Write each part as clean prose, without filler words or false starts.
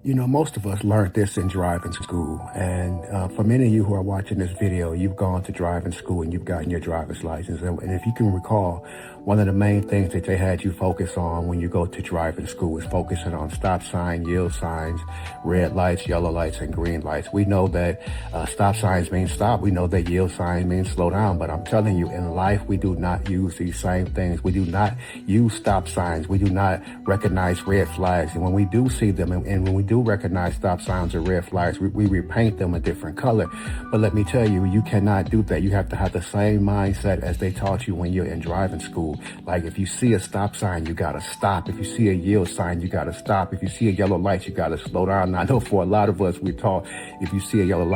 You know, most of us learned this in driving school. And for many of you who are watching this video, you've gone to driving school and you've gotten your driver's license. And if you can recall, one of the main things that they had you focus on when you go to driving school is focusing on stop sign, yield signs, red lights, yellow lights, and green lights. We know that stop signs mean stop. We know that yield signs mean slow down. But I'm telling you, in life, we do not use these same things. We do not use stop signs. We do not recognize red flags. And when we do see them and when we do recognize stop signs or red flags, we repaint them a different color. But let me tell you, you cannot do that. You have to have the same mindset as they taught you when you're in driving school. Like if you see a stop sign, you gotta stop. If you see a yield sign, you gotta stop. If you see a yellow light, you gotta slow down. And I know for a lot of us, we're taught if you see a yellow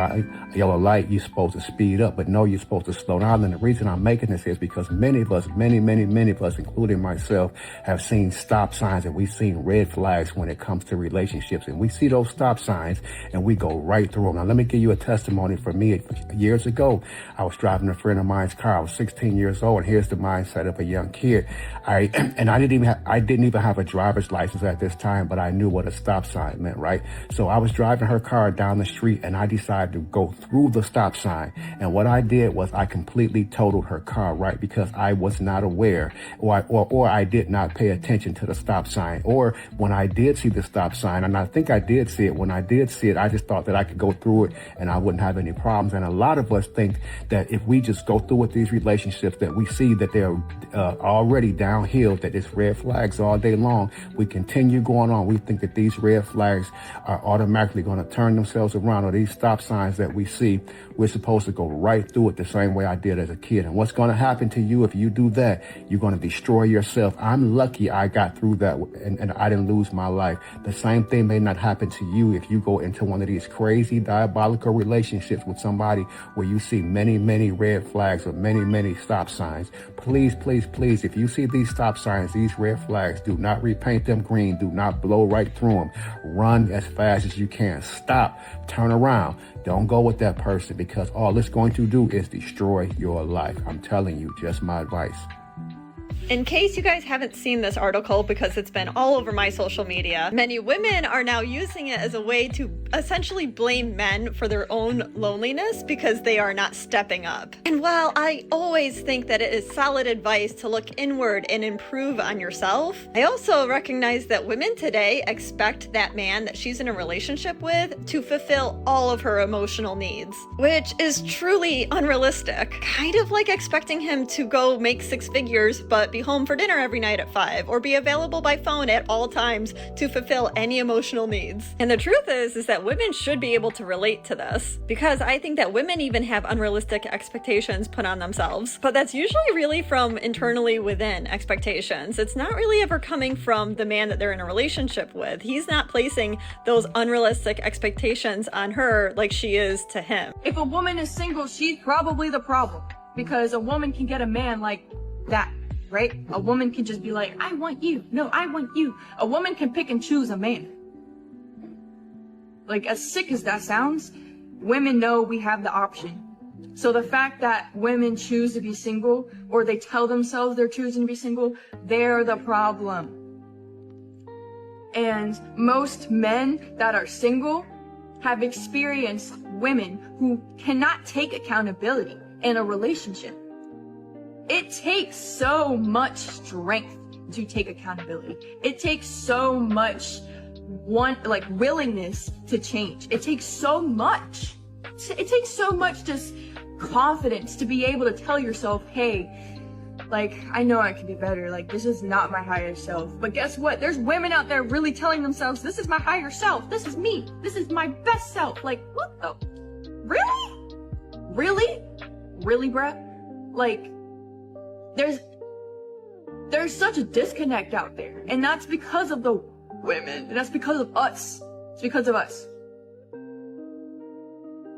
light, you're supposed to speed up, but no, you're supposed to slow down. And the reason I'm making this is because many of us, many of us, including myself, have seen stop signs and we've seen red flags when it comes to relationships. And we see those stop signs and we go right through them. Now, let me give you a testimony for me. Years ago, I was driving a friend of mine's car. I was 16 years old, and here's the mindset of a young kid. I didn't even have a driver's license at this time, but I knew what a stop sign meant, right? So I was driving her car down the street and I decided to go through the stop sign. And what I did was I completely totaled her car, right? Because I was not aware or I did not pay attention to the stop sign. Or when I did see the stop sign, and I think I did see it, when I did see it, I just thought that I could go through it and I wouldn't have any problems. And a lot of us think that if we just go through with these relationships that we see that they're already downhill, that it's red flags all day long, we continue going on. We think that these red flags are automatically going to turn themselves around, or these stop signs that we see, we're supposed to go right through it the same way I did as a kid. And what's going to happen to you if you do that? You're going to destroy yourself. I'm lucky I got through that and I didn't lose my life. The same thing may not happen to you if you go into one of these crazy diabolical relationships with somebody where you see many red flags or many stop signs. Please, if you see these stop signs, these red flags, do not repaint them green. Do not blow right through them. Run as fast as you can. Stop. Turn around. Don't go with that person, because all it's going to do is destroy your life. I'm telling you, just my advice. In case you guys haven't seen this article, because it's been all over my social media, many women are now using it as a way to essentially blame men for their own loneliness because they are not stepping up. And while I always think that it is solid advice to look inward and improve on yourself, I also recognize that women today expect that man that she's in a relationship with to fulfill all of her emotional needs, which is truly unrealistic. Kind of like expecting him to go make 6 figures but be home for dinner every night at 5, or be available by phone at all times to fulfill any emotional needs. And the truth is that women should be able to relate to this, because I think that women even have unrealistic expectations put on themselves, but that's usually really from internally within expectations. It's not really ever coming from the man that they're in a relationship with. He's not placing those unrealistic expectations on her like she is to him. If a woman is single, she's probably the problem, because a woman can get a man like that. Right? A woman can just be like, I want you. No, I want you. A woman can pick and choose a man. Like, as sick as that sounds, women know we have the option. So the fact that women choose to be single, or they tell themselves they're choosing to be single, they're the problem. And most men that are single have experienced women who cannot take accountability in a relationship. It takes so much strength to take accountability. It takes so much willingness to change. It takes so much. It takes so much just confidence to be able to tell yourself, hey, like, I know I can be better. Like, this is not my higher self. But guess what? There's women out there really telling themselves, this is my higher self. This is me. This is my best self. Like, what the? Really? Really, bruh? Like, there's such a disconnect out there, and that's because of the women, and that's because of us. It's because of us.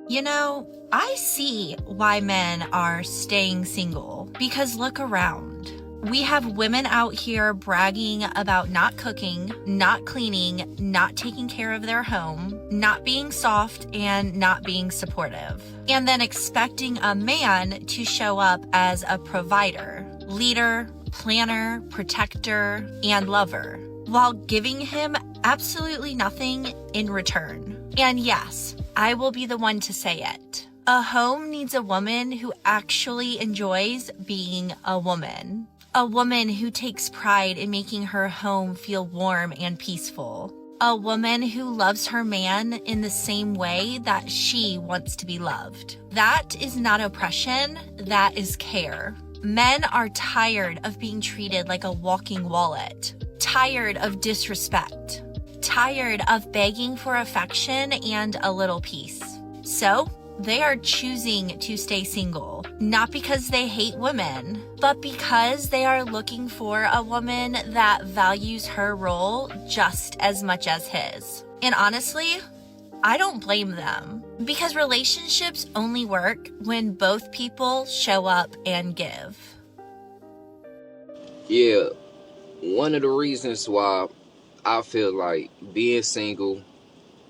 You know, I see why men are staying single, because look around. We have women out here bragging about not cooking, not cleaning, not taking care of their home, not being soft, and not being supportive. And then expecting a man to show up as a provider, leader, planner, protector, and lover, while giving him absolutely nothing in return. And yes, I will be the one to say it. A home needs a woman who actually enjoys being a woman. A woman who takes pride in making her home feel warm and peaceful. A woman who loves her man in the same way that she wants to be loved. That is not oppression, that is care. Men are tired of being treated like a walking wallet. Tired of disrespect. Tired of begging for affection and a little peace. So, they are choosing to stay single, not because they hate women, but because they are looking for a woman that values her role just as much as his. And honestly, I don't blame them, because relationships only work when both people show up and give. Yeah, one of the reasons why I feel like being single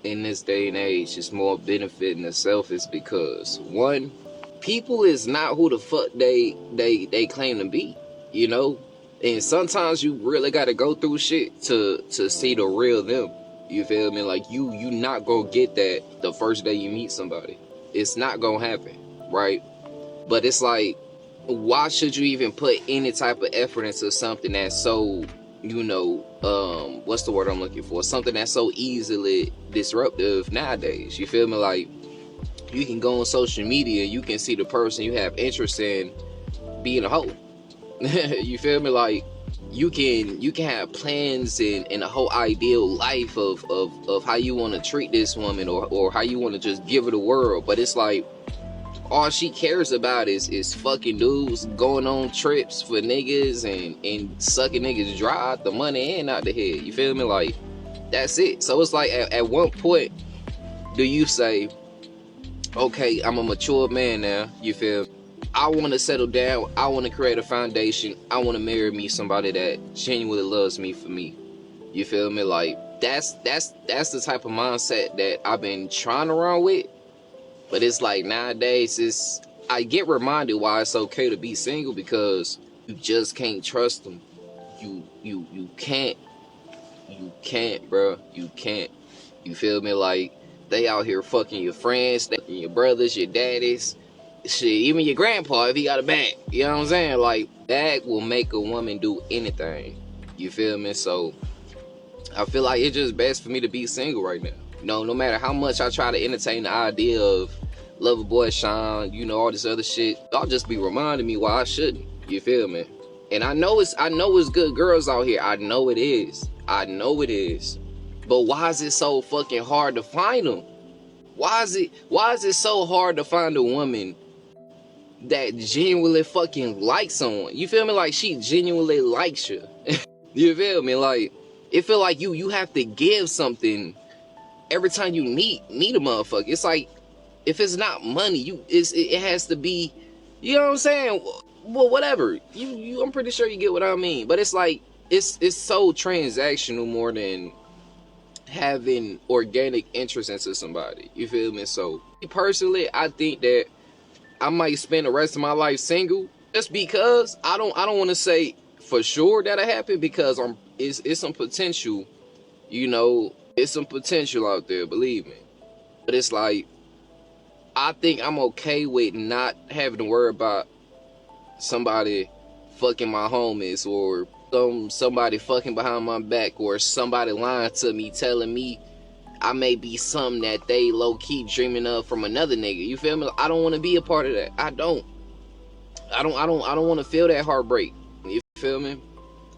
in this day and age is more benefiting itself is because, one, people is not who the fuck they claim to be, you know? And sometimes you really gotta go through shit to see the real them. You feel me? Like you not gonna get that the first day you meet somebody. It's not gonna happen, right? But it's like, why should you even put any type of effort into something that's so, you know, what's the word I'm looking for? Something that's so easily disruptive nowadays. You feel me? Like, you can go on social media, you can see the person you have interest in being a hoe. You feel me? Like, you can have plans and a whole ideal life of how you want to treat this woman or how you want to just give her the world. But it's like, all she cares about is fucking dudes, going on trips for niggas and sucking niggas dry out the money and out the head. You feel me? Like, that's it. So it's like, at one point, do you say, okay, I'm a mature man now, you feel me? I want to settle down, I want to create a foundation, I want to marry me somebody that genuinely loves me for me. You feel me? Like, that's the type of mindset that I've been trying to run with. But it's like, nowadays, I get reminded why it's okay to be single, because you just can't trust them. You can't, bro. You can't. You feel me? Like, they out here fucking your friends, your brothers, your daddies, shit, even your grandpa if he got a bag. You know what I'm saying? Like, that will make a woman do anything. You feel me? So, I feel like it's just best for me to be single right now. You know, no matter how much I try to entertain the idea of Loverboy Sean, you know, all this other shit, y'all just be reminding me why I shouldn't. You feel me? And I know it's good girls out here. I know it is. But why is it so fucking hard to find them? Why is it so hard to find a woman that genuinely fucking likes someone? You feel me? Like, she genuinely likes you. You feel me? Like, it feel like you have to give something every time you meet a motherfucker. It's like, if it's not money, it has to be, you know what I'm saying? Well, whatever. I'm pretty sure you get what I mean. But it's like, it's so transactional more than having organic interest into somebody. You feel me? So, personally, I think that I might spend the rest of my life single, just because I don't want to say for sure that'll happen, because it's some potential, you know, it's some potential out there, believe me. But it's like, I think I'm okay with not having to worry about somebody fucking my homies, or somebody fucking behind my back, or somebody lying to me, telling me I may be something that they low-key dreaming of from another nigga. You feel me? I don't want to be a part of that. I don't want to feel that heartbreak. You feel me?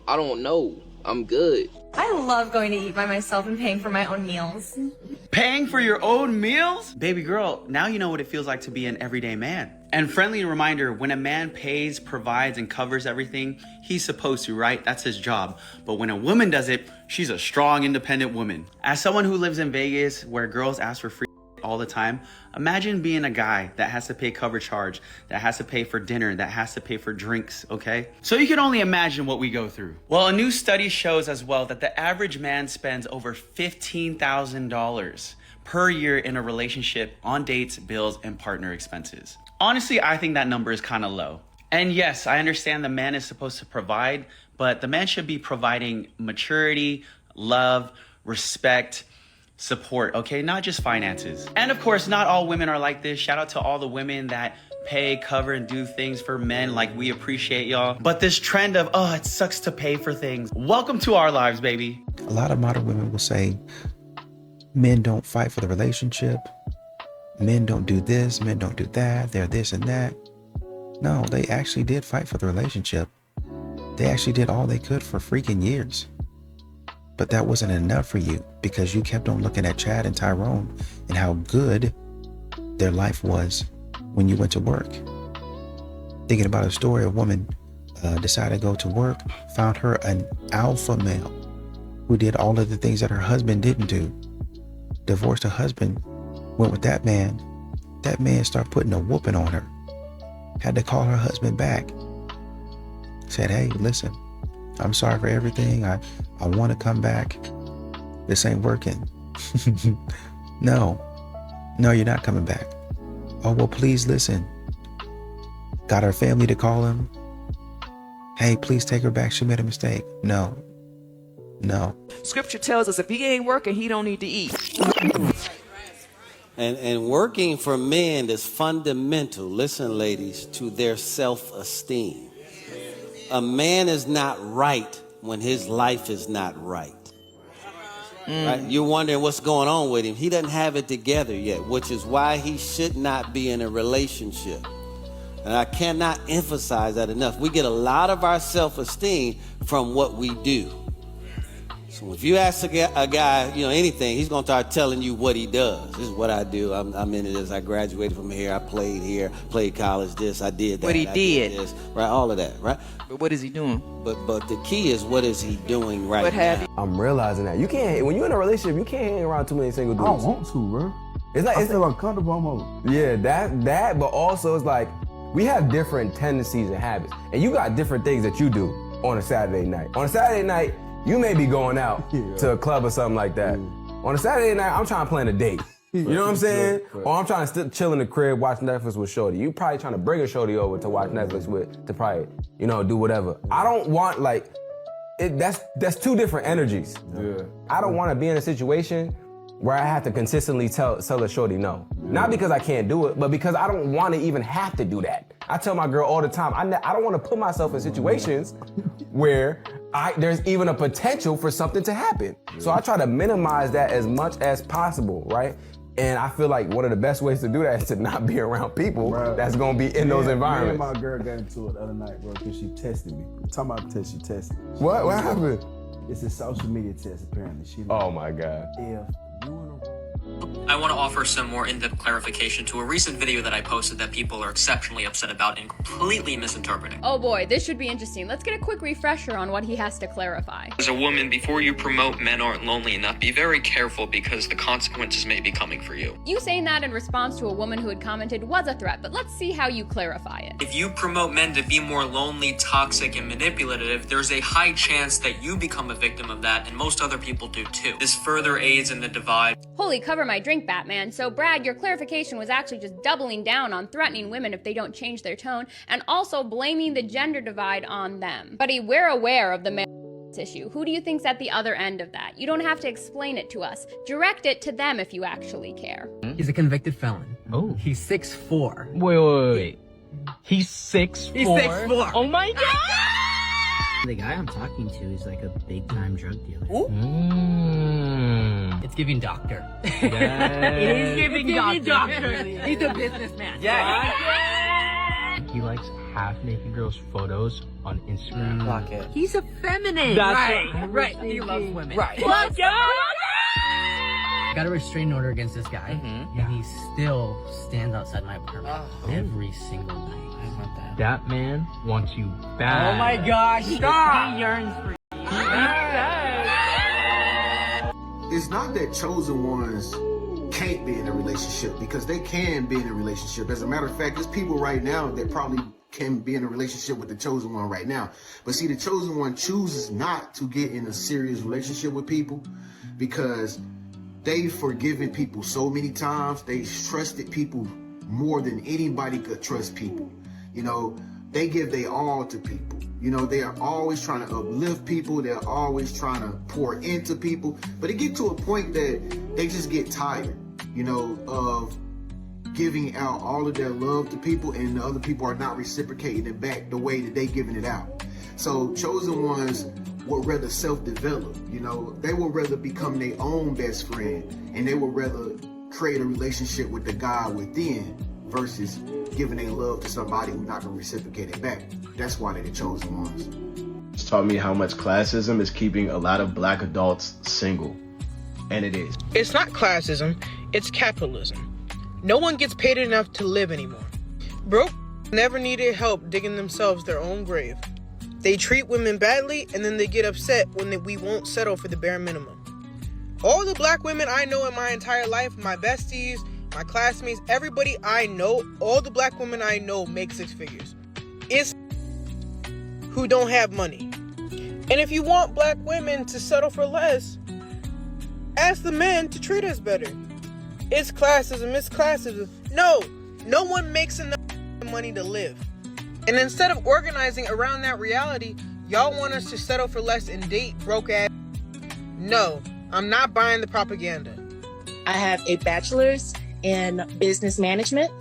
I don't know. I'm good. I love going to eat by myself and paying for my own meals. Paying for your own meals? Baby girl, now you know what it feels like to be an everyday man. And friendly reminder, when a man pays, provides, and covers everything, he's supposed to, right? That's his job. But when a woman does it, she's a strong, independent woman. As someone who lives in Vegas, where girls ask for free all the time, imagine being a guy that has to pay cover charge, that has to pay for dinner, that has to pay for drinks, okay? So you can only imagine what we go through. Well, a new study shows as well that the average man spends over $15,000 per year in a relationship on dates, bills, and partner expenses. Honestly, I think that number is kind of low. And yes, I understand the man is supposed to provide, but the man should be providing maturity, love, respect, support, okay? Not just finances. And of course, not all women are like this. Shout out to all the women that pay, cover, and do things for men. Like, we appreciate y'all. But this trend of, oh, it sucks to pay for things. Welcome to our lives, baby. A lot of modern women will say, men don't fight for the relationship. Men don't do this, men don't do that. They're this and that. No, they actually did fight for the relationship. They actually did all they could for freaking years. But that wasn't enough for you because you kept on looking at Chad and Tyrone and how good their life was when you went to work. Thinking about a story, a woman decided to go to work, found her an alpha male who did all of the things that her husband didn't do. Divorced her husband, went with that man. That man started putting a whooping on her. Had to call her husband back. Said, hey, listen, I'm sorry for everything. I want to come back. This ain't working. No, you're not coming back. Oh, well, please listen. Got her family to call him. Hey, please take her back. She made a mistake. No. Scripture tells us if he ain't working, he don't need to eat. And working for men is fundamental, listen, ladies, to their self-esteem. A man is not right when his life is not right. Right? You're wondering what's going on with him. He doesn't have it together yet, which is why he should not be in a relationship. And I cannot emphasize that enough. We get a lot of our self-esteem from what we do. So if you ask a guy, anything, he's going to start telling you what he does. This is what I do. I'm into this. I graduated from here. I played college, this, I did that. What he did. This, right? All of that, right? But what is he doing? But the key is, what is he doing right What have now? you? I'm realizing that you can't, when you're in a relationship, you can't hang around too many single dudes. I don't want to, bro. It's like, I feel uncomfortable almost. Yeah, that, but also it's like, we have different tendencies and habits. And you got different things that you do on a Saturday night. On a Saturday night, you may be going out to a club or something like that. On a Saturday night, I'm trying to plan a date. You know what I'm saying? Or I'm trying to still chill in the crib, watch Netflix with Shorty. You probably trying to bring a Shorty over to watch Netflix with, to probably, do whatever. I don't want, that's two different energies. Yeah. I don't want to be in a situation where I have to consistently tell a Shorty no. Not because I can't do it, but because I don't want to even have to do that. I tell my girl all the time, I don't want to put myself in situations where there's even a potential for something to happen. So I try to minimize that as much as possible, right? And I feel like one of the best ways to do that is to not be around people that's gonna be in those environments. Me and my girl got into it the other night, bro, because she tested me. I'm talking about the test she tested me. What happened? It's a social media test, apparently. Oh my God. If you in a I want to offer some more in-depth clarification to a recent video that I posted that people are exceptionally upset about and completely misinterpreting. Oh boy, this should be interesting. Let's get a quick refresher on what he has to clarify. As a woman, before you promote men aren't lonely enough, be very careful because the consequences may be coming for you. You saying that in response to a woman who had commented was a threat, but let's see how you clarify it. If you promote men to be more lonely, toxic, and manipulative, there's a high chance that you become a victim of that, and most other people do too. This further aids in the divide. Holy cover my drink, Batman. So Brad, your clarification was actually just doubling down on threatening women if they don't change their tone, and also blaming the gender divide on them. Buddy, we're aware of the male issue. Who do you think's at the other end of that? You don't have to explain it to us. Direct it to them if you actually care. He's a convicted felon. Oh. He's 6'4". Wait. He's 6'4"? He's 6'4". Oh my God! The guy I'm talking to is like a big-time drug dealer. It's giving doctor. It is giving doctor. He's a businessman. Yeah. He likes half-naked girls' photos on Instagram. Block it. He's effeminate. That's right. He loves women. Right. Let's go! Got a restraining order against this guy, and he still stands outside my apartment every single night. That man wants you bad. Oh my gosh, stop! He yearns for you. It's not that chosen ones can't be in a relationship, because they can be in a relationship. As a matter of fact, there's people right now that probably can be in a relationship with the chosen one right now. But see, the chosen one chooses not to get in a serious relationship with people because they've forgiven people so many times. They've trusted people more than anybody could trust people. they give their all to people. You know, they are always trying to uplift people. They're always trying to pour into people. But it gets to a point that they just get tired, you know, of giving out all of their love to people, and the other people are not reciprocating it back the way that they giving it out. So chosen ones would rather self-develop, you know, they would rather become their own best friend, and they would rather create a relationship with the God within versus giving their love to somebody who's not gonna reciprocate it back. That's why they're the chosen ones. It's taught me how much classism is keeping a lot of black adults single. And it is. It's not classism, it's capitalism. No one gets paid enough to live anymore. Broke never needed help digging themselves their own grave. They treat women badly, and then they get upset when we won't settle for the bare minimum. All the black women I know in my entire life, my besties, my classmates, everybody I know, all the black women I know make 6 figures. It's who don't have money. And if you want black women to settle for less, ask the men to treat us better. It's classism, it's classism. No one makes enough money to live. And instead of organizing around that reality, y'all want us to settle for less and date broke ass. No, I'm not buying the propaganda. I have a bachelor's in business management.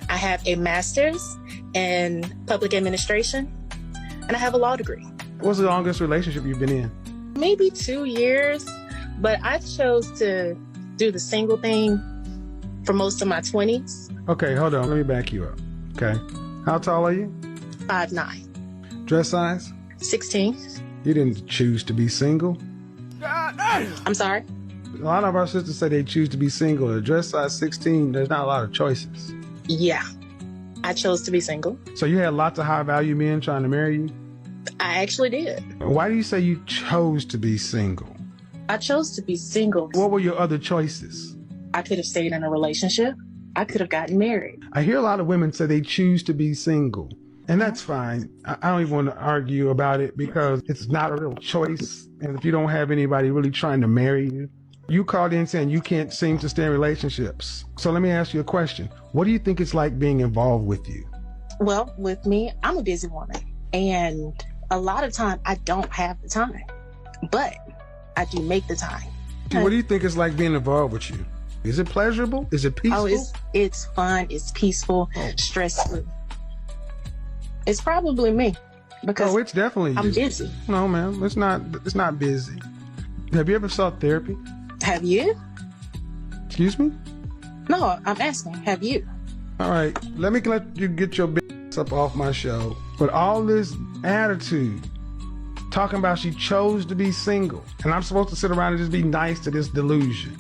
I have a master's in public administration, and I have a law degree. What's the longest relationship you've been in? Maybe 2 years, but I chose to do the single thing for most of my 20s. Okay, hold on. Let me back you up. Okay. How tall are you? 5'9". Dress size? 16. You didn't choose to be single? I'm sorry? A lot of our sisters say they choose to be single. At dress size 16, there's not a lot of choices. Yeah, I chose to be single. So you had lots of high value men trying to marry you? I actually did. Why do you say you chose to be single? I chose to be single. What were your other choices? I could have stayed in a relationship. I could have gotten married. I hear a lot of women say they choose to be single. And that's fine. I don't even want to argue about it because it's not a real choice. And if you don't have anybody really trying to marry you, you called in saying you can't seem to stay in relationships. So let me ask you a question. What do you think it's like being involved with you? Well, with me, I'm a busy woman. And a lot of time I don't have the time. But I do make the time. What do you think it's like being involved with you? Is it pleasurable? Is it peaceful? Oh, it's fun. It's peaceful. Stress-free. It's probably me because it's definitely I'm you. busy. No, man, it's not busy. Have you ever sought therapy? Have you? Excuse me? No, I'm asking. Have you? All right, let me let you get your business up off my show. But all this attitude, talking about she chose to be single, and I'm supposed to sit around and just be nice to this delusion.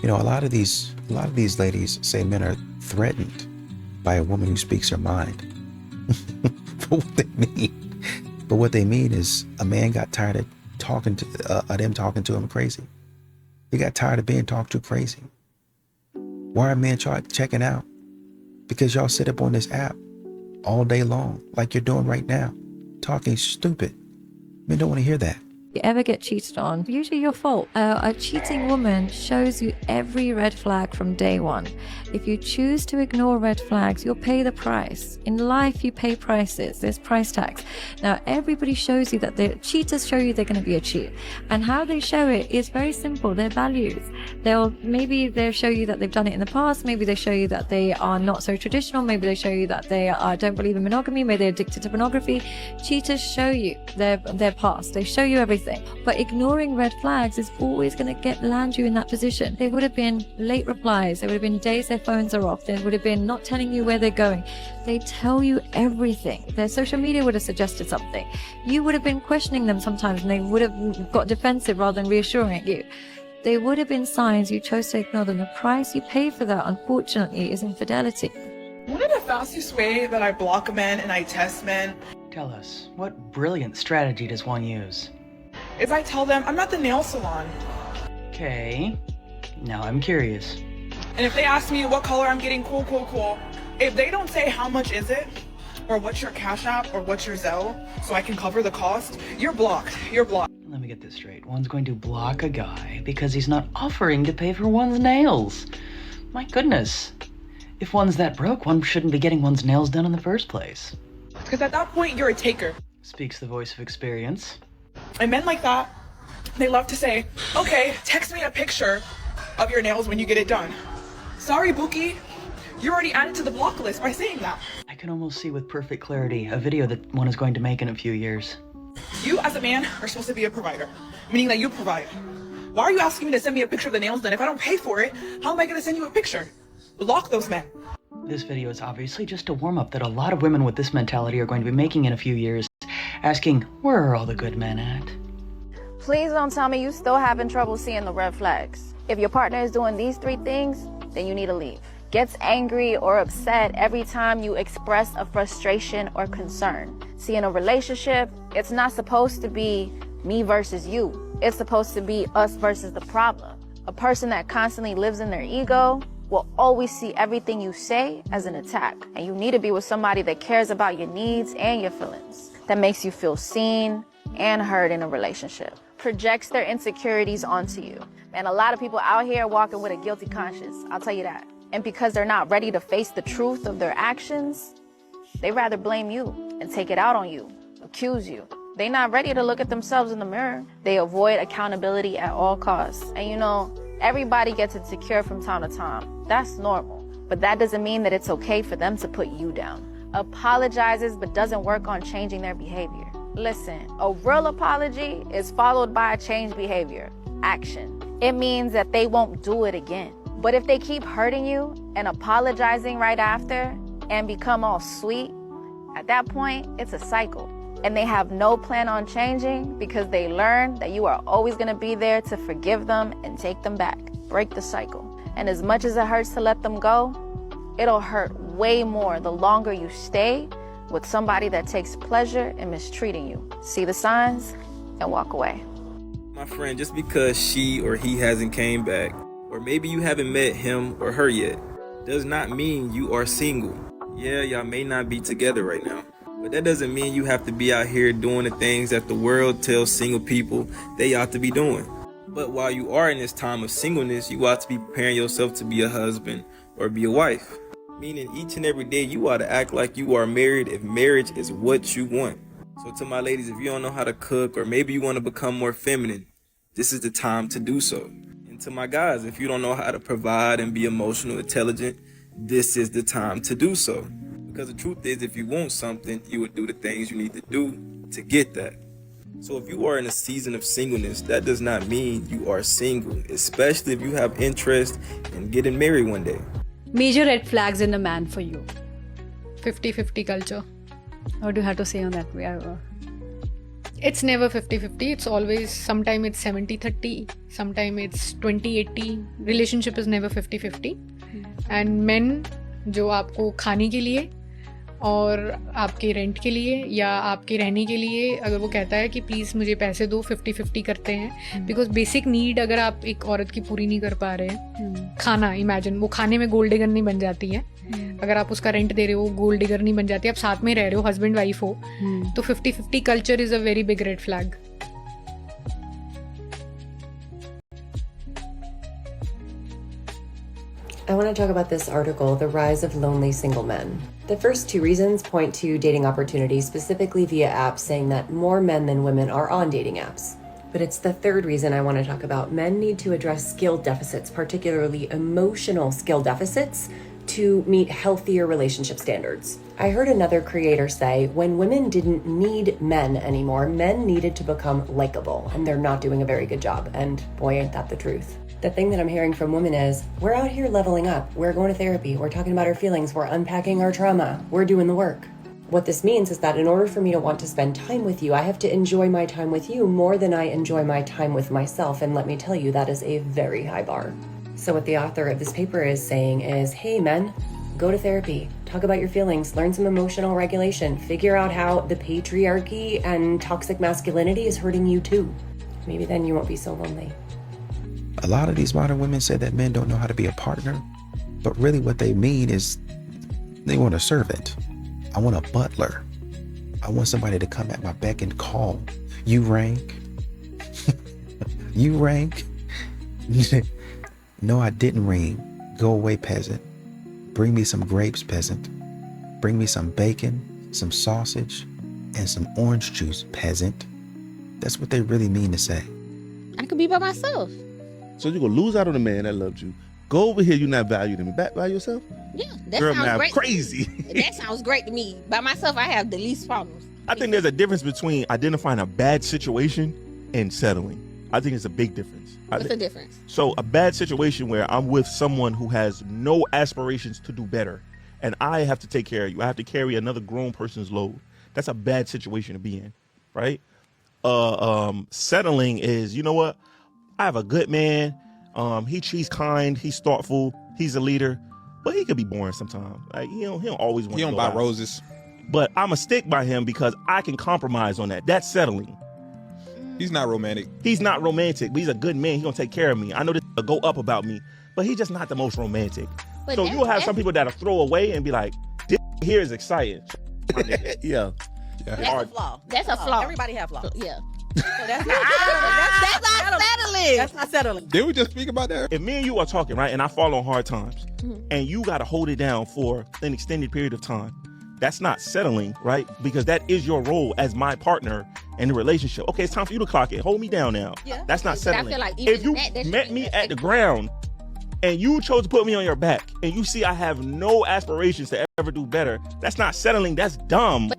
You know, a lot of these ladies say men are threatened by a woman who speaks her mind. But what they mean is a man got tired of them talking to him crazy. He got tired of being talked to crazy. Why are men checking out? Because y'all sit up on this app all day long, like you're doing right now, talking stupid. Men don't want to hear that. You ever get cheated on, usually your fault. A cheating woman shows you every red flag from day one. If you choose to ignore red flags, you'll pay the price. In life, you pay prices. There's price tags. Now, everybody shows you that the cheaters show you they're going to be a cheat. And how they show it is very simple. Their values. They'll show you that they've done it in the past. Maybe they show you that they are not so traditional. Maybe they show you that they don't believe in monogamy. Maybe they're addicted to pornography. Cheaters show you their past. They show you everything. But ignoring red flags is always going to land you in that position. There would have been late replies. There would have been days their phones are off. There would have been not telling you where they're going. They tell you everything. Their social media would have suggested something. You would have been questioning them sometimes and they would have got defensive rather than reassuring you. They would have been signs you chose to ignore them. The price you pay for that, unfortunately, is infidelity. One of the fastest way that I block men and I test men. Tell us, what brilliant strategy does one use? Is I tell them I'm at the nail salon. Okay, now I'm curious. And if they ask me what color I'm getting, cool. If they don't say how much is it, or what's your Cash App, or what's your Zelle, so I can cover the cost, you're blocked. You're blocked. Let me get this straight. One's going to block a guy because he's not offering to pay for one's nails. My goodness. If one's that broke, one shouldn't be getting one's nails done in the first place. Because at that point, you're a taker. Speaks the voice of experience. And men like that, they love to say, okay, text me a picture of your nails when you get it done. Sorry, Buki. You're already added to the block list by saying that. I can almost see with perfect clarity a video that one is going to make in a few years. You, as a man, are supposed to be a provider, meaning that you provide. Why are you asking me to send me a picture of the nails done? If I don't pay for it, how am I going to send you a picture? Block those men. This video is obviously just a warm-up that a lot of women with this mentality are going to be making in a few years, asking, where are all the good men at? Please don't tell me you still having trouble seeing the red flags. If your partner is doing these 3 things, then you need to leave. Gets angry or upset every time you express a frustration or concern. See, in a relationship, it's not supposed to be me versus you. It's supposed to be us versus the problem. A person that constantly lives in their ego will always see everything you say as an attack. And you need to be with somebody that cares about your needs and your feelings, that makes you feel seen and heard in a relationship, projects their insecurities onto you. And a lot of people out here walking with a guilty conscience, I'll tell you that. And because they're not ready to face the truth of their actions, they rather blame you and take it out on you, accuse you. They're not ready to look at themselves in the mirror. They avoid accountability at all costs. And you know, everybody gets insecure from time to time. That's normal. But that doesn't mean that it's okay for them to put you down. Apologizes but doesn't work on changing their behavior. Listen, a real apology is followed by a changed behavior, action. It means that they won't do it again. But if they keep hurting you and apologizing right after and become all sweet, at that point, it's a cycle. And they have no plan on changing because they learn that you are always going to be there to forgive them and take them back. Break the cycle. And as much as it hurts to let them go, it'll hurt way more the longer you stay with somebody that takes pleasure in mistreating you. See the signs and walk away. My friend, just because she or he hasn't came back, or maybe you haven't met him or her yet, does not mean you are single. Yeah, y'all may not be together right now, but that doesn't mean you have to be out here doing the things that the world tells single people they ought to be doing. But while you are in this time of singleness, you ought to be preparing yourself to be a husband or be a wife. Meaning each and every day you ought to act like you are married if marriage is what you want. So to my ladies, if you don't know how to cook or maybe you want to become more feminine, this is the time to do so. And to my guys, if you don't know how to provide and be emotional intelligent, this is the time to do so. Because the truth is, if you want something, you would do the things you need to do to get that. So if you are in a season of singleness, that does not mean you are single, especially if you have interest in getting married one day. Major red flags in a man for you. 50-50 culture. What do you have to say on that? It's never 50-50. It's always, sometime it's 70-30, sometime it's 20-80. Relationship is never 50-50. And men जो आपको खाने के लिए और आपके rent के लिए या आपके रहने के लिए अगर वो कहता है कि प्लीज़ मुझे पैसे दो, 50-50 करते हैं. बिकॉज बेसिक नीड अगर आप एक औरत की पूरी नहीं कर पा रहे हैं, खाना, इमेजिन वो खाने में गोल्ड डिगर नहीं बन जाती है. अगर आप उसका रेंट दे रहे हो, गोल्ड डिगर नहीं बन जाती, आप साथ में रह रहे हो, हस्बैंड वाइफ हो, तो 50-50 culture is a very big red flag. I want to talk about this article, The Rise of Lonely Single Men. The first 2 reasons point to dating opportunities, specifically via apps, saying that more men than women are on dating apps. But it's the third reason I want to talk about. Men need to address skill deficits, particularly emotional skill deficits, to meet healthier relationship standards. I heard another creator say, when women didn't need men anymore, men needed to become likable, and they're not doing a very good job. And boy, ain't that the truth. The thing that I'm hearing from women is, we're out here leveling up, we're going to therapy, we're talking about our feelings, we're unpacking our trauma, we're doing the work. What this means is that in order for me to want to spend time with you, I have to enjoy my time with you more than I enjoy my time with myself, and let me tell you, that is a very high bar. So what the author of this paper is saying is, hey men, go to therapy, talk about your feelings, learn some emotional regulation, figure out how the patriarchy and toxic masculinity is hurting you too. Maybe then you won't be so lonely. A lot of these modern women say that men don't know how to be a partner, but really what they mean is they want a servant. I want a butler. I want somebody to come at my beck and call. You rank? You rank? No, I didn't ring. Go away, peasant. Bring me some grapes, peasant. Bring me some bacon, some sausage, and some orange juice, peasant. That's what they really mean to say. I could be by myself. So you're going to lose out on a man that loved you. Go over here, you're not valued him. Back by yourself? Yeah, that Girl, sounds man, great. crazy. That sounds great to me. By myself, I have the least problems. I think there's a difference between identifying a bad situation and settling. I think it's a big difference. What's the difference? So a bad situation where I'm with someone who has no aspirations to do better, and I have to take care of you. I have to carry another grown person's load. That's a bad situation to be in, right? Settling is, you know what? I have a good man. He's kind. He's thoughtful. He's a leader, but he could be boring sometimes. Like he don't always want. He to don't go buy out. roses. But I'm a stick by him because I can compromise on that. That's settling. He's not romantic. He's not romantic, but he's a good man. He's gonna take care of me. I know this will go up about me, but he's just not the most romantic. But So you'll have some people that'll throw away and be like, "This here is exciting." Yeah. That's a flaw. That's a flaw. Everybody have flaws. Yeah. So that's not settling. That's not settling. That's not settling. Did we just speak about that? If me and you are talking, right, and I fall on hard times, Mhm. and you got to hold it down for an extended period of time, that's not settling, right? Because that is your role as my partner in the relationship. Okay, it's time for you to clock it. Hold me down now. Yeah. That's not But I settling. feel like even If you that should met be me an at the ground and you chose to put me on your back and you see I have no aspirations to ever do better, that's not settling. That's dumb.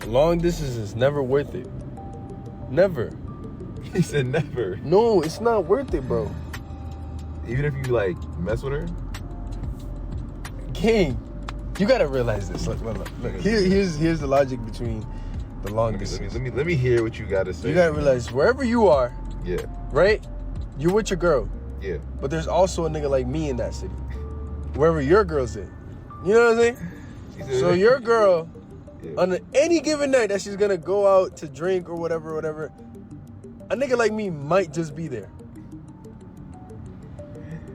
Long distance is never worth it. Never. He said never. No, it's not worth it, bro. Even if you like mess with her? King, you gotta realize this. Look. Here's the logic between the long distance. Let me hear what you gotta say. You gotta realize wherever you are, Yeah. right? You're with your girl. Yeah. But there's also a nigga like me in that city. Wherever your girl's at. You know what I'm saying? So your girl, on any given night that she's gonna go out to drink or whatever, a nigga like me might just be there.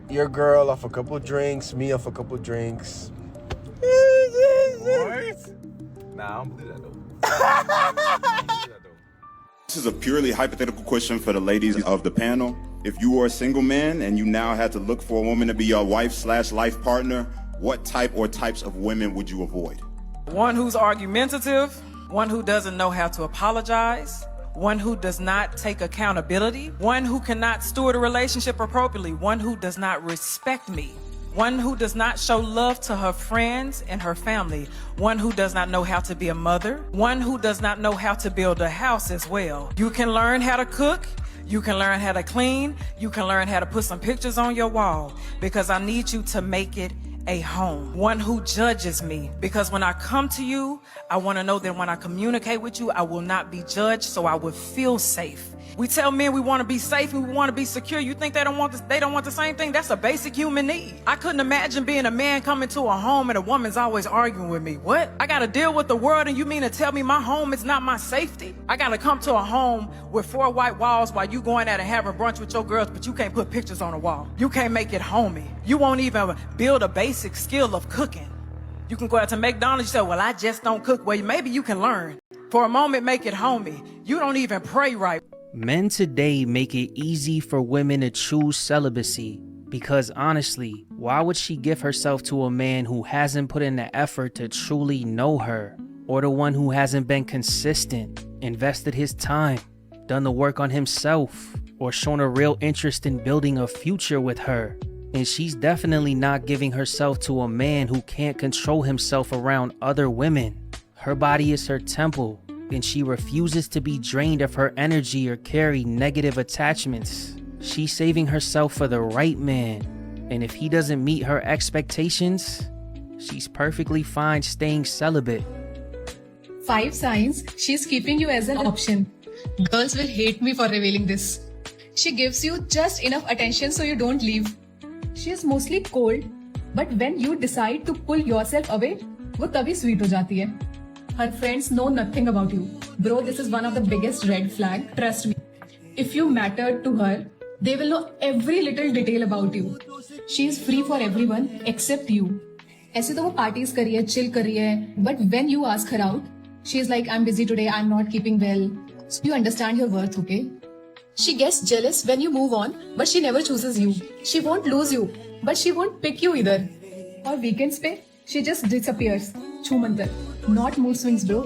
Your girl off a couple drinks, me off a couple drinks. What? Nah, I don't believe that though. This is a purely hypothetical question for the ladies of the panel. If you were a single man and you now had to look for a woman to be your wife/life partner, what type or types of women would you avoid? One who's argumentative, one who doesn't know how to apologize, one who does not take accountability, one who cannot steward a relationship appropriately, one who does not respect me, one who does not show love to her friends and her family, one who does not know how to be a mother, one who does not know how to build a house as well. You can learn how to cook, you can learn how to clean, you can learn how to put some pictures on your wall, because I need you to make it a home. One who judges me, because when I come to you, I want to know that when I communicate with you, I will not be judged, so I will feel safe. We tell men we want to be safe and we want to be secure. You think they don't want the same thing? That's a basic human need. I couldn't imagine being a man coming to a home and a woman's always arguing with me. What? I got to deal with the world and you mean to tell me my home is not my safety? I got to come to a home with 4 white walls while you going out and having brunch with your girls, but you can't put pictures on the wall. You can't make it homey. You won't even build a basic skill of cooking. You can go out to McDonald's, you say, well, I just don't cook. Well, maybe you can learn. For a moment, make it homey. You don't even pray right. Men today make it easy for women to choose celibacy because honestly, why would she give herself to a man who hasn't put in the effort to truly know her, or the one who hasn't been consistent, invested his time, done the work on himself, or shown a real interest in building a future with her? And she's definitely not giving herself to a man who can't control himself around other women. Her body is her temple, and she refuses to be drained of her energy or carry negative attachments. She's saving herself for the right man, and if he doesn't meet her expectations, she's perfectly fine staying celibate. 5 signs she's keeping you as an option. Girls will hate me for revealing this. She gives you just enough attention so you don't leave. She is mostly cold, but when you decide to pull yourself away, वो तभी sweet हो जाती है. Her friends know nothing about you. Bro, this is one of the biggest red flag. Trust me. If you matter to her, they will know every little detail about you. She is free for everyone except you. ऐसे तो वो parties कर रही है, chill कर रही है, but when you ask her out, she is like, I'm busy today, I'm not keeping well. So you understand your worth, okay? She gets jealous when you move on, but she never chooses you. She won't lose you, but she won't pick you either. Or weekends pe, she just disappears. Chhu mantar. Not mood swings, bro.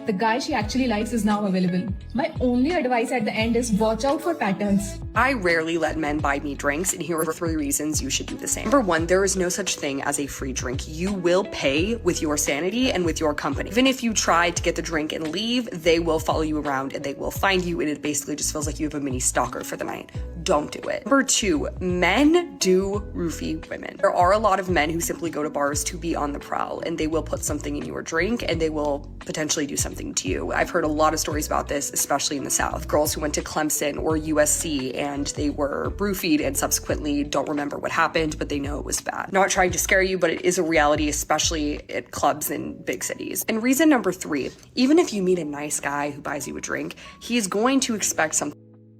The guy she actually likes is now available. My only advice at the end is watch out for patterns. I rarely let men buy me drinks, and here are 3 reasons you should do the same. Number 1, there is no such thing as a free drink. You will pay with your sanity and with your company. Even if you try to get the drink and leave, they will follow you around and they will find you, and it basically just feels like you have a mini stalker for the night. Don't do it. Number 2, men do roofie women. There are a lot of men who simply go to bars to be on the prowl, and they will put something in your drink and they will potentially do something to you. I've heard a lot of stories about this, especially in the South. Girls who went to Clemson or USC and they were roofied and subsequently don't remember what happened, but they know it was bad. Not trying to scare you, but it is a reality, especially at clubs in big cities. And reason number 3, even if you meet a nice guy who buys you a drink, he is going to expect something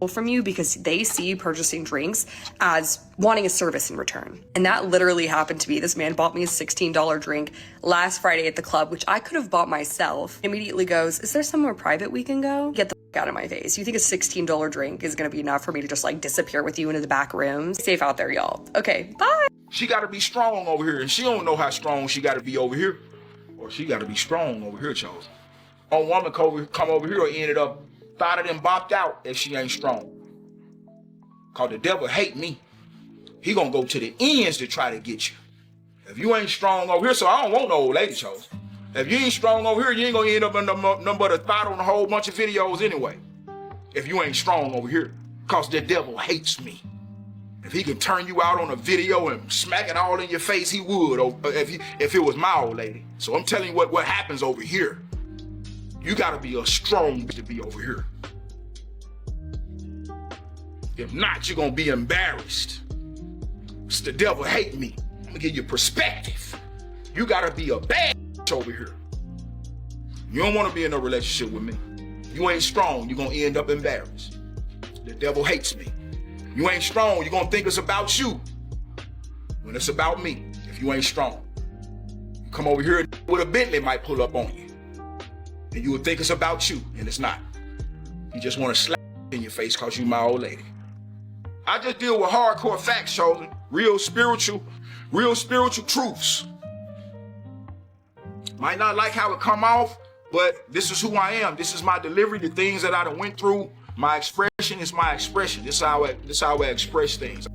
from you because they see purchasing drinks as wanting a service in return. And that literally happened to me. This man bought me a $16 drink last Friday at the club, which I could have bought myself. Immediately goes, is there somewhere private we can go? Get the fuck out of my face. You think a $16 drink is gonna be enough for me to just like disappear with you into the back rooms? Safe out there, y'all. Okay, bye. She gotta be strong over here, and she don't know how strong she gotta be over here. Or she gotta be strong over here, Chosen. A woman come over here and ended up thought and bopped out if she ain't strong. Cause the devil hate me. He gonna go to the ends to try to get you. If you ain't strong over here, so I don't want no old lady shows. If you ain't strong over here, you ain't gonna end up in nothing but a thought on a whole bunch of videos anyway. If you ain't strong over here. Cause the devil hates me. If he could turn you out on a video and smack it all in your face, he would, if it was my old lady. So I'm telling you what happens over here. You gotta be a strong bitch to be over here. If not, you're gonna be embarrassed. It's the devil hate me. I'm gonna give you perspective. You gotta be a bad bitch over here. You don't wanna be in a relationship with me. You ain't strong, you're gonna end up embarrassed. The devil hates me. You ain't strong, you're gonna think it's about you. When it's about me, if you ain't strong. You come over here with a Bentley might pull up on you. And you would think it's about you, and it's not. You just want to slap in your face cause you my old lady. I just deal with hardcore facts, Chosen. Real spiritual truths. Might not like how it come off, but this is who I am. This is my delivery, the things that I done went through. My expression is my expression. This is how I express things.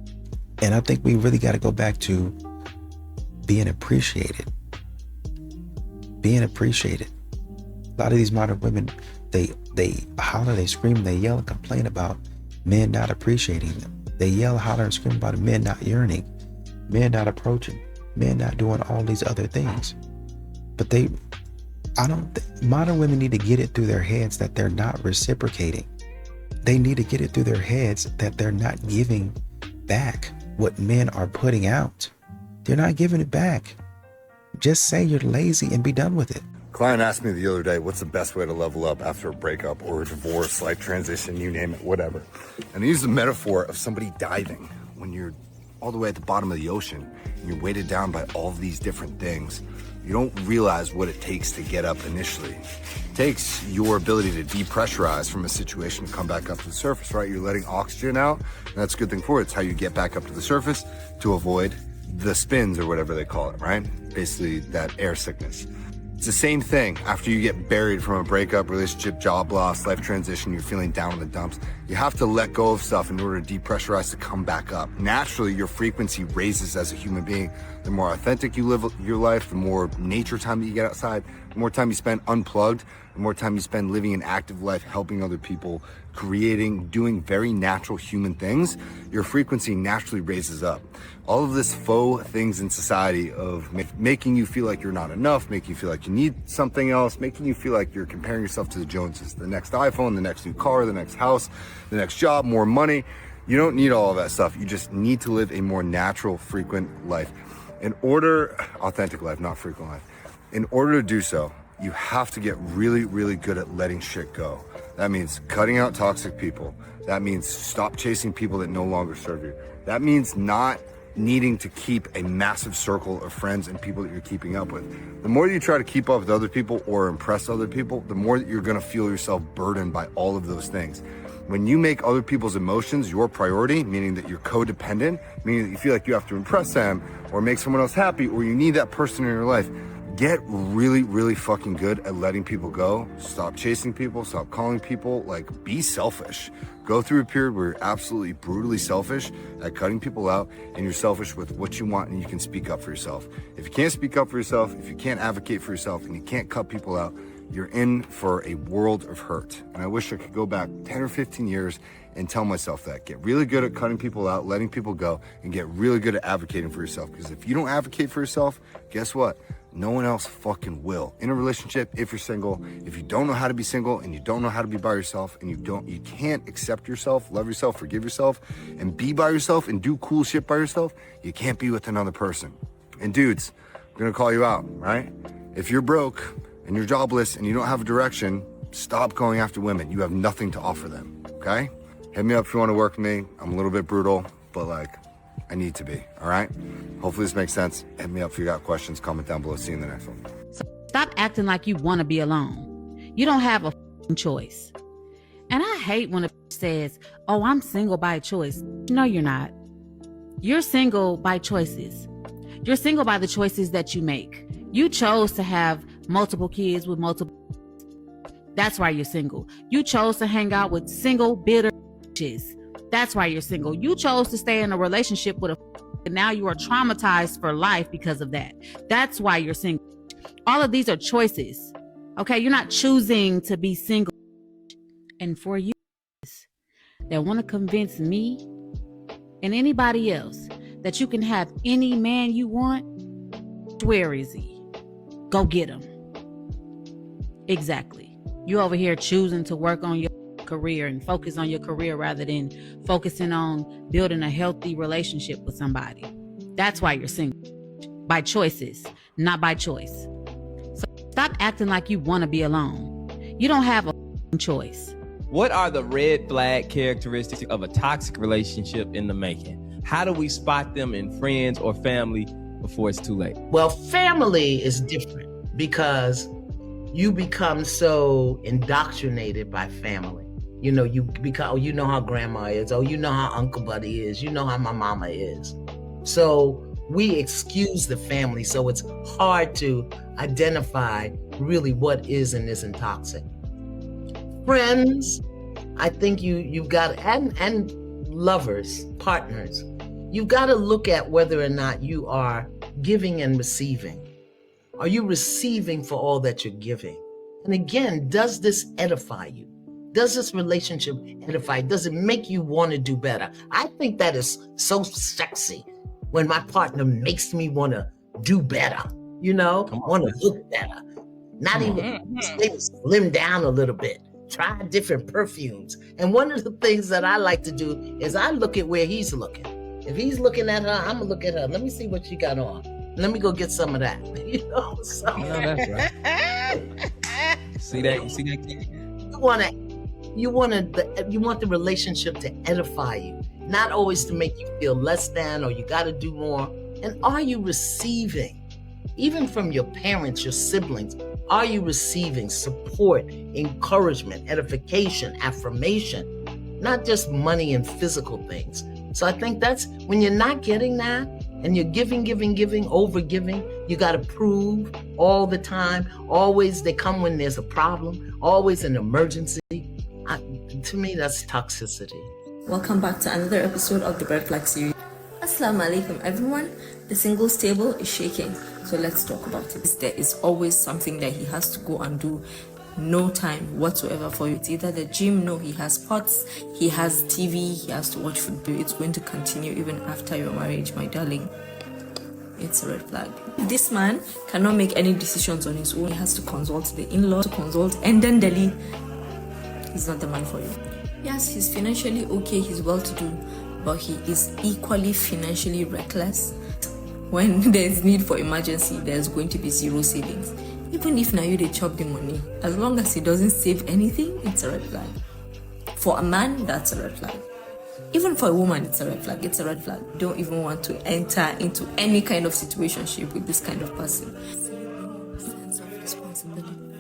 And I think we really got to go back to being appreciated. Being appreciated. A lot of these modern women, they holler, they scream, they yell and complain about men not appreciating them. They yell, holler, and scream about men not yearning, men not approaching, men not doing all these other things. But modern women need to get it through their heads that they're not reciprocating. They need to get it through their heads that they're not giving back what men are putting out. They're not giving it back. Just say you're lazy and be done with it. Client asked me the other day, what's the best way to level up after a breakup or a divorce, life transition, you name it, whatever. And I used the metaphor of somebody diving when you're all the way at the bottom of the ocean and you're weighted down by all of these different things. You don't realize what it takes to get up initially. It takes your ability to depressurize from a situation to come back up to the surface, right? You're letting oxygen out, and that's a good thing for it. It's how you get back up to the surface to avoid the spins or whatever they call it, right? Basically that air sickness. It's the same thing after you get buried from a breakup, relationship, job loss, life transition, you're feeling down in the dumps. You have to let go of stuff in order to depressurize to come back up. Naturally, your frequency raises as a human being. The more authentic you live your life, the more nature time that you get outside, the more time you spend unplugged, the more time you spend living an active life, helping other people, creating, doing very natural human things, your frequency naturally raises up. All of this faux things in society of making you feel like you're not enough, making you feel like you need something else, making you feel like you're comparing yourself to the Joneses, the next iPhone, the next new car, the next house, the next job, more money. You don't need all of that stuff. You just need to live a more natural, frequent life. Authentic life, not frequent life. In order to do so, you have to get really, really good at letting shit go. That means cutting out toxic people. That means stop chasing people that no longer serve you. That means not needing to keep a massive circle of friends and people that you're keeping up with. The more you try to keep up with other people or impress other people, the more that you're gonna feel yourself burdened by all of those things. When you make other people's emotions your priority, meaning that you're codependent, meaning that you feel like you have to impress them or make someone else happy, or you need that person in your life, get really, really fucking good at letting people go. Stop chasing people, stop calling people, like, be selfish. Go through a period where you're absolutely brutally selfish at cutting people out, and you're selfish with what you want, and you can speak up for yourself. If you can't speak up for yourself, if you can't advocate for yourself, and you can't cut people out, you're in for a world of hurt. And I wish I could go back 10 or 15 years and tell myself that. Get really good at cutting people out, letting people go, and get really good at advocating for yourself. Because if you don't advocate for yourself, guess what? No one else fucking will. In a relationship, if you're single, if you don't know how to be single and you don't know how to be by yourself, and you can't accept yourself, love yourself, forgive yourself, and be by yourself and do cool shit by yourself, you can't be with another person. And dudes, I'm gonna call you out, right? If you're broke and you're jobless and you don't have a direction, stop going after women. You have nothing to offer them, okay? Hit me up if you want to work with me. I'm a little bit brutal, but like, I need to be, all right? Hopefully this makes sense. Hit me up if you got questions. Comment down below. See you in the next one. Stop acting like you want to be alone. You don't have a choice. And I hate when a says, oh, I'm single by choice. No, you're not. You're single by choices. You're single by the choices that you make. You chose to have multiple kids with multiple. That's why you're single. You chose to hang out with single, bitter bitches. That's why you're single. You chose to stay in a relationship with and now you are traumatized for life because of that. That's why you're single. All of these are choices. Okay, you're not choosing to be single. And for you that want to convince me and anybody else that you can have any man you want, where is he? Go get him. Exactly. You over here choosing to work on your career and focus on your career rather than focusing on building a healthy relationship with somebody. That's why you're single. By choices, not by choice. So stop acting like you want to be alone. You don't have a choice. What are the red flag characteristics of a toxic relationship in the making? How do we spot them in friends or family before it's too late? Well, family is different because you become so indoctrinated by family. You know, you become, oh, you know how grandma is. Oh, you know how Uncle Buddy is. You know how my mama is. So we excuse the family. So it's hard to identify really what is and isn't toxic. Friends, I think you've got, and lovers, partners, you've got to look at whether or not you are giving and receiving. Are you receiving for all that you're giving? And again, does this edify you? Does this relationship edify? Does it make you want to do better? I think that is so sexy when my partner makes me want to do better, you know, want to look better. Not even slim down a little bit. Try different perfumes. And one of the things that I like to do is I look at where he's looking. If he's looking at her, I'm going to look at her. Let me see what she got on. Let me go get some of that. You know, so. No, that's right. See that? You see that? You want the relationship to edify you, not always to make you feel less than or you got to do more. And are you receiving, even from your parents, your siblings, are you receiving support, encouragement, edification, affirmation, not just money and physical things? So I think that's when you're not getting that and you're giving, over giving, you got to prove all the time. Always they come when there's a problem, always an emergency. To me, that's toxicity. Welcome back to another episode of the Red Flag series. Assalamu alaikum everyone. The singles table is shaking, so let's talk about it. There is always something that he has to go and do. No time whatsoever for you. It's either the gym, no, he has pots, he has TV, he has to watch football. It's going to continue even after your marriage, my darling. It's a red flag. This man cannot make any decisions on his own. He has to consult the in-law, to consult, and then delete. He's not the man for you. Yes, he's financially okay, he's well-to-do, but he is equally financially reckless. When there's need for emergency, there's going to be zero savings. Even if now you they chop the money, as long as he doesn't save anything, it's a red flag. For a man, that's a red flag. Even for a woman, it's a red flag. It's a red flag. Don't even want to enter into any kind of situationship with this kind of person.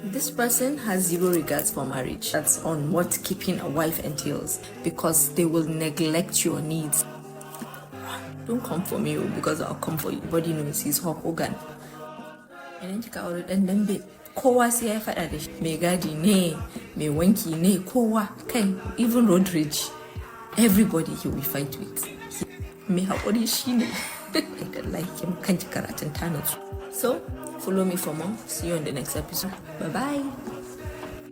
This person has zero regards for marriage. That's on what keeping a wife entails, because they will neglect your needs. Don't come for me because I'll come for you. Body knows he's Hulk Hogan. And then check out and then be kowa siya fada da shi. Me gadi ne, me wanki ne, kowa kai, even Rodridge. Everybody he will fight with. Me haƙuri shi ne. I like him kanji karatun tanatu. So, follow me for more. See you in the next episode. Bye-bye.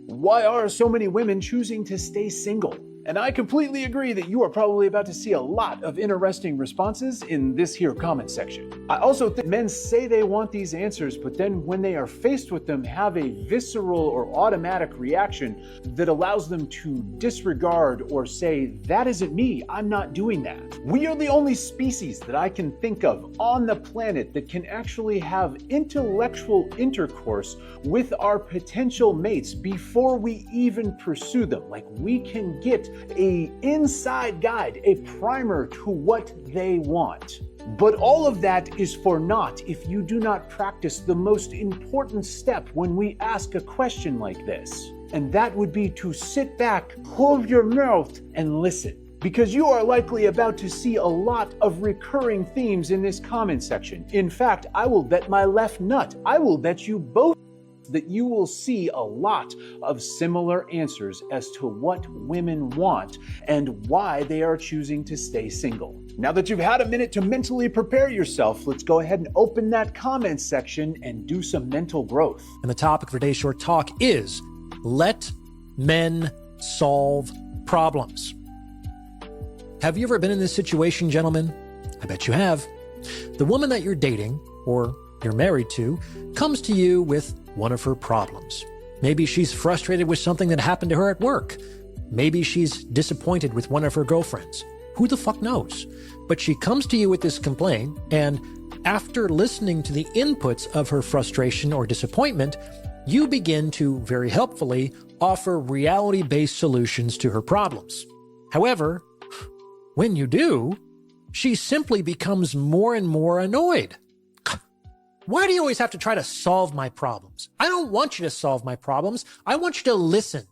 Why are so many women choosing to stay single? And I completely agree that you are probably about to see a lot of interesting responses in this here comment section. I also think men say they want these answers, but then when they are faced with them, have a visceral or automatic reaction that allows them to disregard or say, that isn't me, I'm not doing that. We are the only species that I can think of on the planet that can actually have intellectual intercourse with our potential mates before we even pursue them. Like, we can get a inside guide, a primer to what they want. But all of that is for naught if you do not practice the most important step when we ask a question like this. And that would be to sit back, hold your mouth, and listen. Because you are likely about to see a lot of recurring themes in this comment section. In fact, I will bet my left nut, I will bet you both that you will see a lot of similar answers as to what women want and why they are choosing to stay single. Now that you've had a minute to mentally prepare yourself, let's go ahead and open that comment section and do some mental growth. And the topic for today's short talk is let men solve problems. Have you ever been in this situation, gentlemen? I bet you have. The woman that you're dating or you're married to comes to you with one of her problems. Maybe she's frustrated with something that happened to her at work. Maybe she's disappointed with one of her girlfriends. Who the fuck knows? But she comes to you with this complaint, and after listening to the inputs of her frustration or disappointment, you begin to very helpfully offer reality-based solutions to her problems. However, when you do, she simply becomes more and more annoyed. Why do you always have to try to solve my problems? I don't want you to solve my problems. I want you to listen.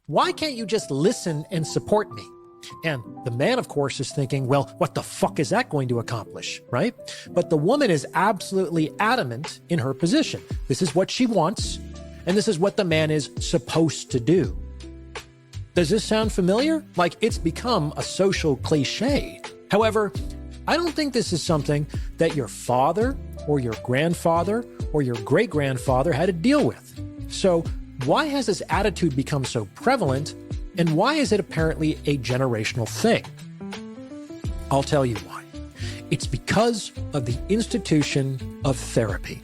Why can't you just listen and support me? And the man, of course, is thinking, well, what the fuck is that going to accomplish, right? But the woman is absolutely adamant in her position. This is what she wants, and this is what the man is supposed to do. Does this sound familiar? Like it's become a social cliche. However, I don't think this is something that your father or your grandfather or your great-grandfather had to deal with. So why has this attitude become so prevalent, and why is it apparently a generational thing? I'll tell you why. It's because of the institution of therapy.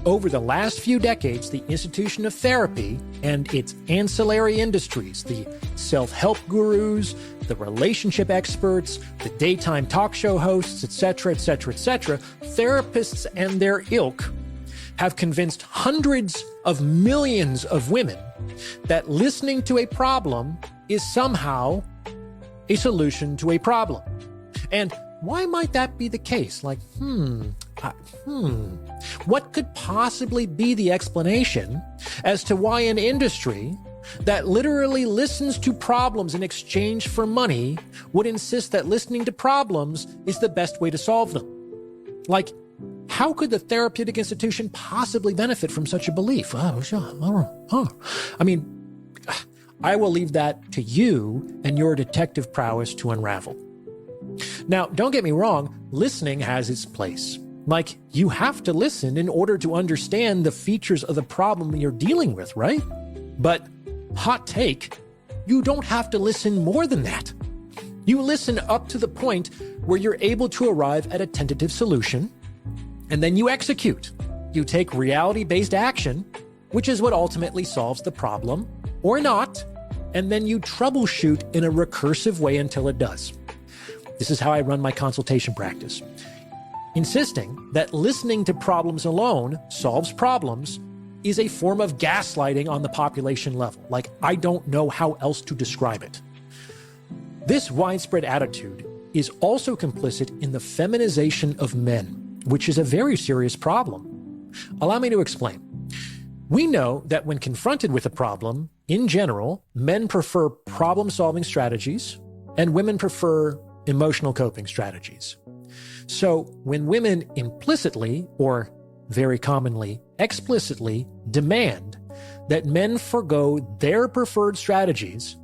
Over the last few decades, the institution of therapy and its ancillary industries, the self-help gurus, the relationship experts, the daytime talk show hosts, etc., therapists and their ilk have convinced hundreds of millions of women that listening to a problem is somehow a solution to a problem. And why might that be the case? Like, what could possibly be the explanation as to why an industry that literally listens to problems in exchange for money would insist that listening to problems is the best way to solve them? Like, how could the therapeutic institution possibly benefit from such a belief? I mean, I will leave that to you and your detective prowess to unravel. Now, don't get me wrong, listening has its place. Like, you have to listen in order to understand the features of the problem you're dealing with, right? But, hot take, you don't have to listen more than that. You listen up to the point where you're able to arrive at a tentative solution, and then you execute. You take reality-based action, which is what ultimately solves the problem, or not, and then you troubleshoot in a recursive way until it does. This is how I run my consultation practice. Insisting that listening to problems alone solves problems is a form of gaslighting on the population level. Like, I don't know how else to describe it. This widespread attitude is also complicit in the feminization of men, which is a very serious problem. Allow me to explain. We know that when confronted with a problem, in general, men prefer problem-solving strategies and women prefer emotional coping strategies. So when women implicitly, or very commonly explicitly, demand that men forgo their preferred strategies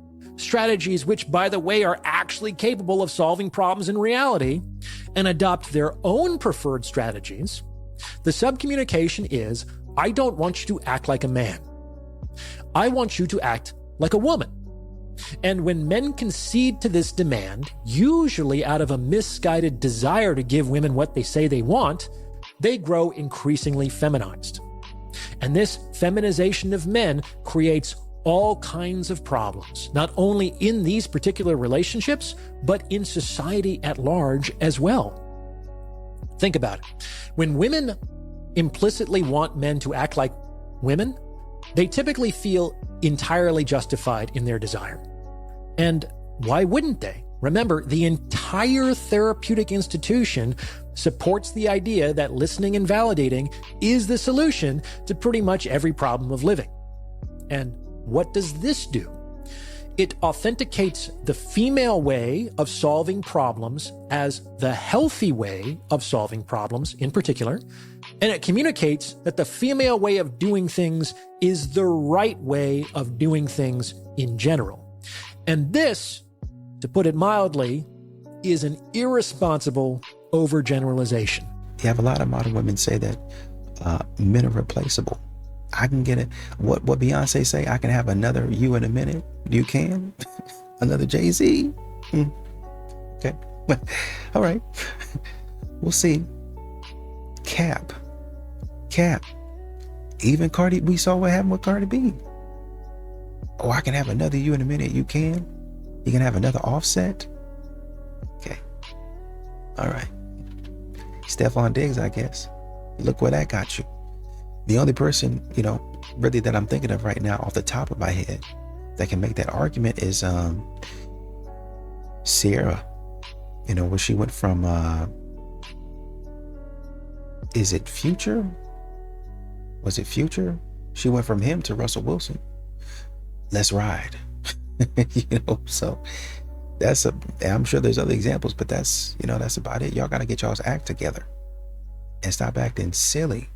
which, by the way, are actually capable of solving problems in reality, and adopt their own preferred strategies, the subcommunication is, I don't want you to act like a man. I want you to act like a woman. And when men concede to this demand, usually out of a misguided desire to give women what they say they want, they grow increasingly feminized. And this feminization of men creates all kinds of problems, not only in these particular relationships, but in society at large as well. Think about it. When women implicitly want men to act like women, they typically feel entirely justified in their desire. And why wouldn't they? Remember, the entire therapeutic institution supports the idea that listening and validating is the solution to pretty much every problem of living. And what does this do? It authenticates the female way of solving problems as the healthy way of solving problems in particular, and it communicates that the female way of doing things is the right way of doing things in general. And this, to put it mildly, is an irresponsible overgeneralization. You have a lot of modern women say that men are replaceable. I can get it. What Beyonce say? I can have another you in a minute. You can? Another Jay-Z? Okay. All right. We'll see. Cap. Even Cardi, we saw what happened with Cardi B. Oh, I can have another you in a minute. You can? You can have another Offset? Okay. All right. Stephon Diggs, I guess. Look where that got you. The only person, really that I'm thinking of right now off the top of my head that can make that argument is Sierra. Where she went from, is it Future? Was it Future? She went from him to Russell Wilson. Let's ride. So I'm sure there's other examples, but that's about it. Y'all got to get y'all's act together and stop acting silly.